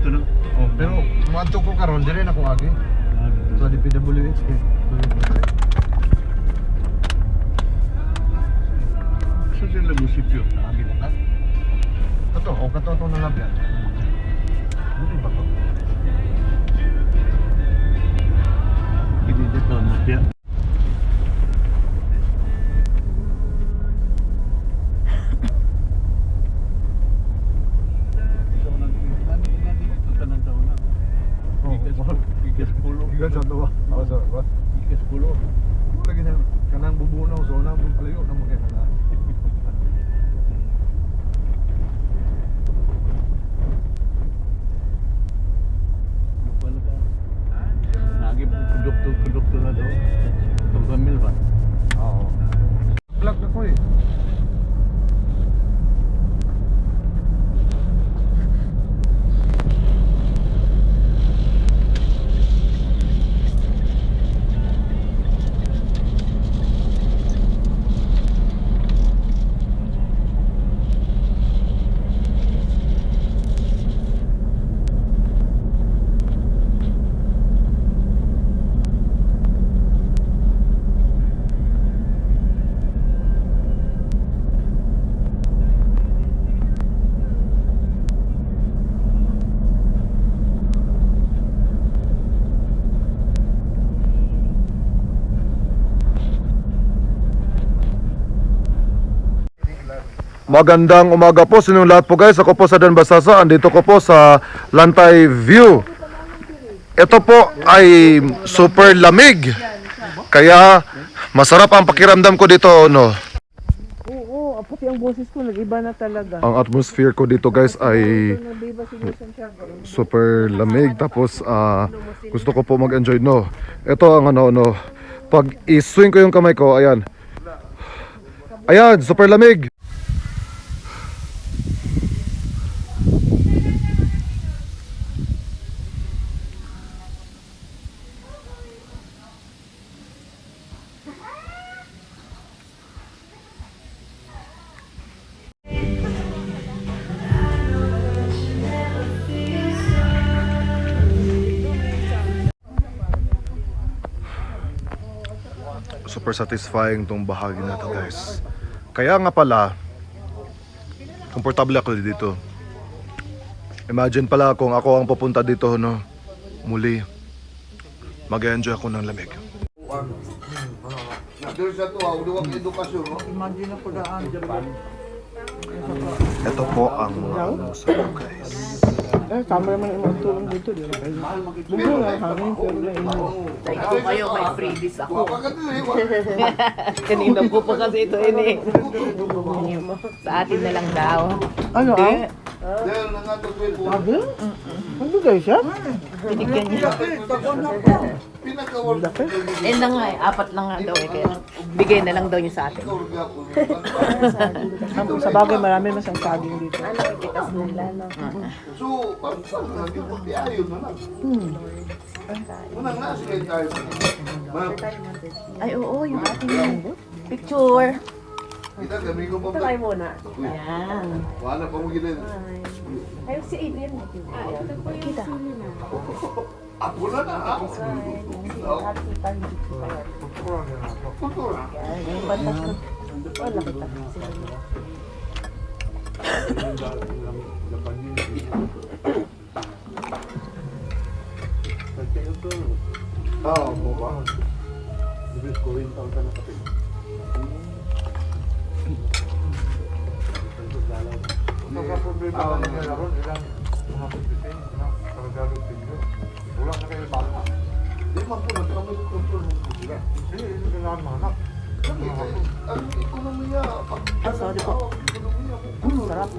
dito no. Oh, pero maadto ko karon dire na ko agi. Sa DPWH kay. Sa sila munisipyo, naagin na ka? Kato to na labyan. Dili ba to? Hindi dito, mutya. Ikan sa tuwa. Ako sa ba? Ikas pulo. Lagi na kanang bubunaw zona mo palayo na mo kay kana. Nagi konduktor na daw. Pagpamil ba? Oo. Vlog na ko eh. Magandang umaga po sa inyong lahat po guys. Ako po sa Dan Basasa. Andito ko po sa Lantay View. Ito po ay super lamig. Kaya masarap ang pakiramdam ko dito, no. Oo, pati ang boses ko nag-iba na talaga. Ang atmosphere ko dito guys ay super lamig. Tapos gusto ko po mag-enjoy, no. Ito ang ano. Pag i-swing ko yung kamay ko, ayan. Ayan, super lamig. Super satisfying tong bahagi na to guys. Kaya nga pala komportable ako dito. Imagine pala kung ako ang pupunta dito, no, muli mag-enjoy ako ng lamig. Imagine ako daan. Ito po ang masarap guys. Tama naman yung tulong dito. Bumo lang hangin pero na ino. Ako kayo, may freebies ako. Kanina po pa kasi ito ini. Sa atin na lang daw. Ano ah? Sabi? Ano guys siya? Binigyan niya. Eh na nga eh, 4 lang nga daw eh. Kaya bigay na lang daw niya sa atin. Sa bagay marami mas ang saging dito. Nakikitas nila, no? So, ayaw na lang. Unang nasa kayo tayo. Ay, oo, yung ating picture. Kita, kami ko pa ba? Try muna. Yan. Wala pa mo ginin. Ay, si Adrian. Kita. Ako na na ha? Happy family. Kultura. Yung bantas ko. Wala kita. Oo, mo ba? Nagka-problema na naman ako, ilang mga pagdating, karagalo tingyo. Wala na kayo baka. Di man po, nagkamag-control mo sila. Hindi, hindi kailangan mahanap. Ang ekonomiya, Sorry po. ekonomiya mo. Sarap.